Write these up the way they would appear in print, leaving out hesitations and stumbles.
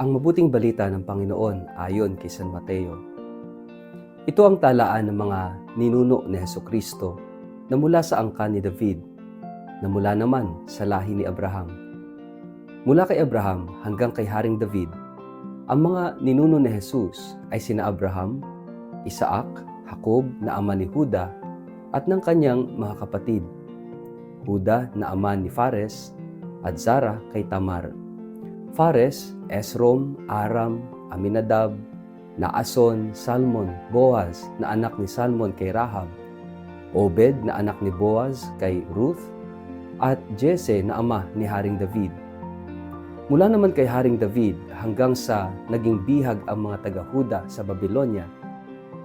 Ang mabuting balita ng Panginoon ayon kay San Mateo. Ito ang talaan ng mga ninuno ni Hesukristo na mula sa angkan ni David, na mula naman sa lahi ni Abraham. Mula kay Abraham hanggang kay Haring David, ang mga ninuno ni Jesus ay sina Abraham, Isaac, Jacob na ama ni Juda at ng kanyang mga kapatid. Juda na ama ni Fares at Zara kay Tamar. Fares, Esrom, Aram, Aminadab, Naason, Salmon, Boaz na anak ni Salmon kay Rahab, Obed na anak ni Boaz kay Ruth, at Jesse na ama ni Haring David. Mula naman kay Haring David hanggang sa naging bihag ang mga taga-Huda sa Babylonia,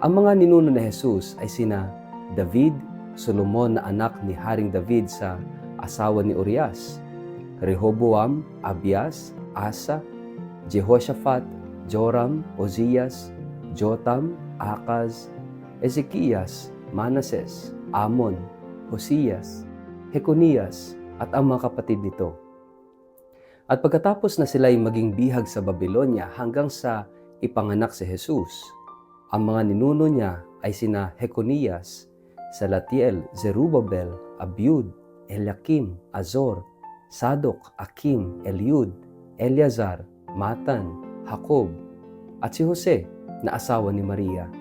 ang mga ninuno ni Jesus ay sina David, Solomon na anak ni Haring David sa asawa ni Urias, Rehoboam, Abias, Asa, Jehoshaphat, Joram, Ozias, Jotam, Akaz, Ezekias, Manases, Amon, Hosias, Hekonias at ang mga kapatid nito. At pagkatapos na sila'y maging bihag sa Babylonia hanggang sa ipanganak si Jesus, ang mga ninuno niya ay sina Hekonias, Salatiel, Zerubabel, Abiud, Eliakim, Azor, Sadok, Akim, Eliud, Eleazar, Matan, Jacob, at si Jose na asawa ni Maria.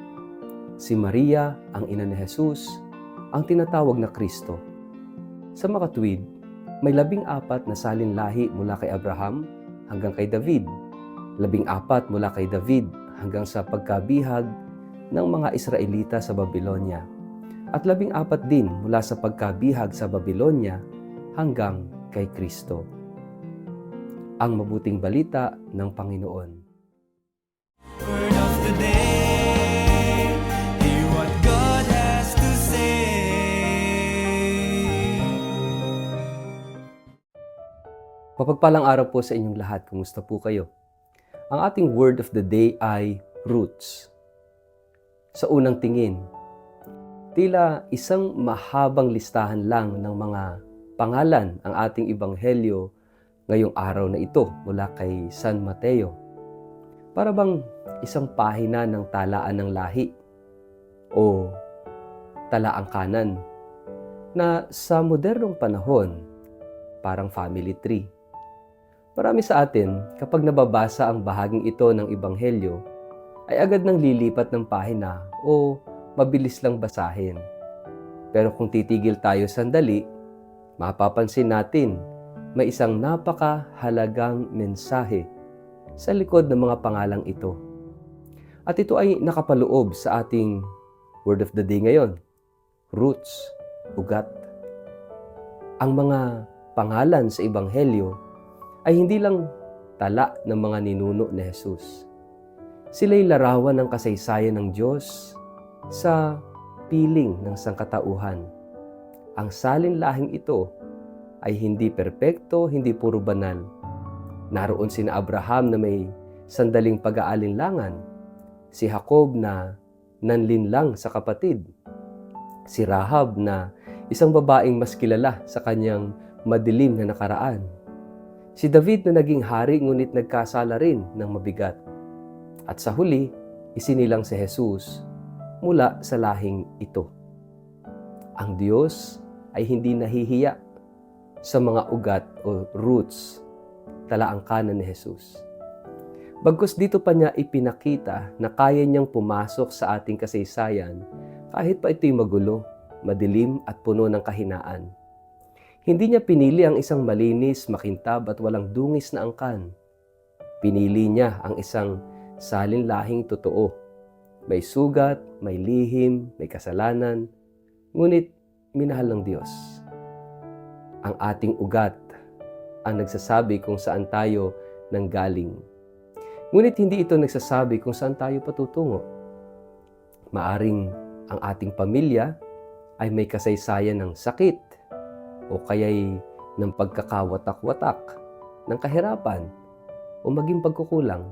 Si Maria, ang ina ni Jesus, ang tinatawag na Kristo. Sa makatuwid, may 14 na salin lahi mula kay Abraham hanggang kay David, 14 mula kay David hanggang sa pagkabihag ng mga Israelita sa Babylonia, at 14 din mula sa pagkabihag sa Babylonia hanggang kay Kristo. Ang mabuting balita ng Panginoon. Word of the day, hear what God has to say. Mapagpalang araw po sa inyong lahat. Kumusta po kayo? Ang ating word of the day ay roots. Sa unang tingin, tila isang mahabang listahan lang ng mga pangalan ang ating ebanghelyo ngayong araw na ito mula kay San Mateo. Para bang isang pahina ng talaan ng lahi o talaang kanan na sa modernong panahon parang family tree. Marami sa atin kapag nababasa ang bahaging ito ng ebanghelyo ay agad nang lilipat ng pahina o mabilis lang basahin. Pero kung titigil tayo sandali, mapapansin natin may isang napakahalagang mensahe sa likod ng mga pangalang ito. At ito ay nakapaloob sa ating word of the day ngayon, roots, ugat. Ang mga pangalan sa ebanghelyo ay hindi lang tala ng mga ninuno ni Jesus. Sila'y larawan ng kasaysayan ng Diyos sa piling ng sangkatauhan. Ang salin lahing ito ay hindi perpekto, hindi puro banal. Naroon sina Abraham na may sandaling pag-aalinlangan, si Jacob na nanlinlang sa kapatid, si Rahab na isang babaeng mas kilala sa kanyang madilim na nakaraan, si David na naging hari ngunit nagkasala rin ng mabigat, at sa huli, isinilang si Jesus mula sa lahing ito. Ang Diyos ay hindi nahihiya sa mga ugat o roots, talaang kanan ni Jesus. Bagkus dito pa niya ipinakita na kaya niyang pumasok sa ating kasaysayan kahit pa ito'y magulo, madilim at puno ng kahinaan. Hindi niya pinili ang isang malinis, makintab at walang dungis na angkan. Pinili niya ang isang salin lahing totoo. May sugat, may lihim, may kasalanan, ngunit minahal ng Diyos. Ang ating ugat ang nagsasabi kung saan tayo nanggaling. Ngunit hindi ito nagsasabi kung saan tayo patutungo. Maaring ang ating pamilya ay may kasaysayan ng sakit o kaya'y ng pagkakawatak-watak, ng kahirapan o maging pagkukulang.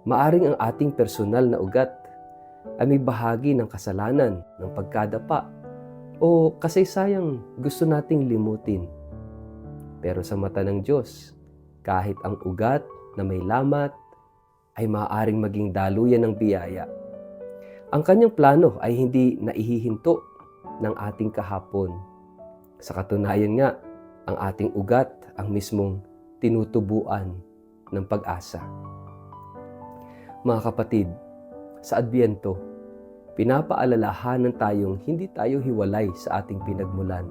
Maaring ang ating personal na ugat ay may bahagi ng kasalanan, ng pagkadapa o kasaysayang gusto nating limutin. Pero sa mata ng Diyos, kahit ang ugat na may lamat, ay maaaring maging daluyan ng biyaya. Ang kanyang plano ay hindi naihihinto ng ating kahapon. Sa katunayan nga, ang ating ugat ang mismong tinutubuan ng pag-asa. Mga kapatid, sa Adbyento, pinapaalalahanan tayong hindi tayo hiwalay sa ating pinagmulan.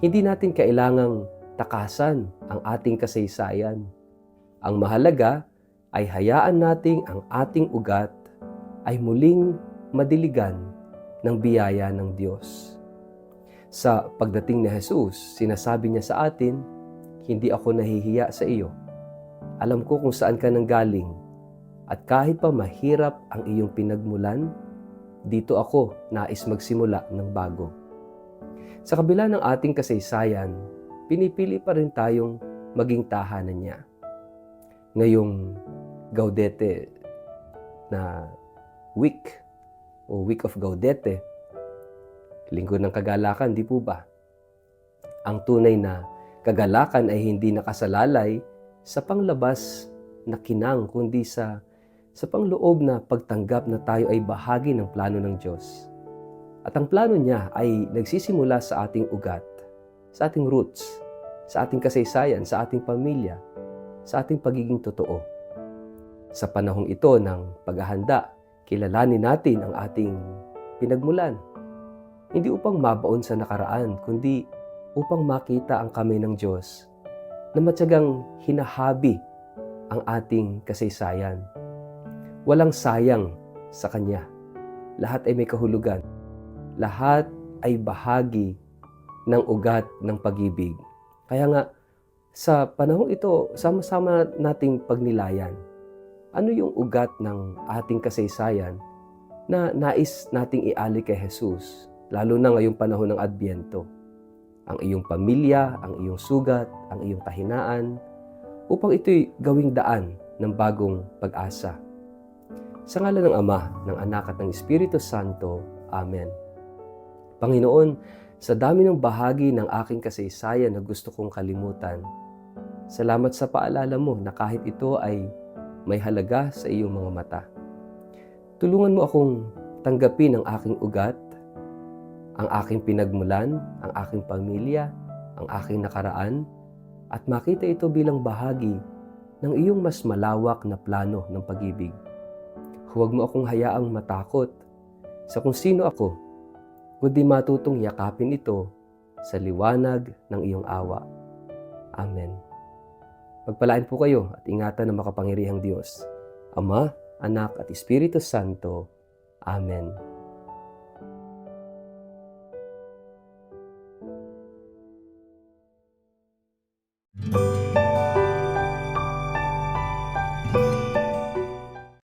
Hindi natin kailangang takasan ang ating kasaysayan. Ang mahalaga ay hayaan nating ang ating ugat ay muling madiligan ng biyaya ng Diyos. Sa pagdating ni Jesus, sinasabi niya sa atin, hindi ako nahihiya sa iyo. Alam ko kung saan ka nanggaling, at kahit pa mahirap ang iyong pinagmulan, dito ako nais magsimula ng bago. Sa kabila ng ating kasaysayan, pinipili pa rin tayong maging tahanan niya. Ngayong Gaudete na week o Week of Gaudete, Linggo ng Kagalakan, di po ba? Ang tunay na kagalakan ay hindi nakasalalay sa panglabas na kinang, kundi sa pangloob na pagtanggap na tayo ay bahagi ng plano ng Diyos. At ang plano niya ay nagsisimula sa ating ugat, sa ating roots, sa ating kasaysayan, sa ating pamilya, sa ating pagiging totoo. Sa panahong ito ng paghahanda, kilalanin natin ang ating pinagmulan. Hindi upang mabaon sa nakaraan, kundi upang makita ang kamay ng Diyos na matyagang hinahabi ang ating kasaysayan. Walang sayang sa Kanya. Lahat ay may kahulugan. Lahat ay bahagi ng ugat ng pag-ibig. Kaya nga, sa panahong ito, sama-sama nating pagnilayan. Ano yung ugat ng ating kasaysayan na nais nating iali kay Jesus, lalo na ngayong panahon ng Adbyento? Ang iyong pamilya, ang iyong sugat, ang iyong kahinaan, upang ito'y gawing daan ng bagong pag-asa. Sa ngalan ng Ama, ng Anak at ng Espiritu Santo. Amen. Panginoon, sa dami ng bahagi ng aking kasaysayan na gusto kong kalimutan, salamat sa paalala mo na kahit ito ay may halaga sa iyong mga mata. Tulungan mo akong tanggapin ang aking ugat, ang aking pinagmulan, ang aking pamilya, ang aking nakaraan, at makita ito bilang bahagi ng iyong mas malawak na plano ng pag-ibig. Huwag mo akong hayaang matakot sa kung sino ako, kundi matutong yakapin ito sa liwanag ng iyong awa. Amen. Pagpalain po kayo at ingatan ng makapangyarihang Diyos, Ama, Anak at Espiritu Santo. Amen.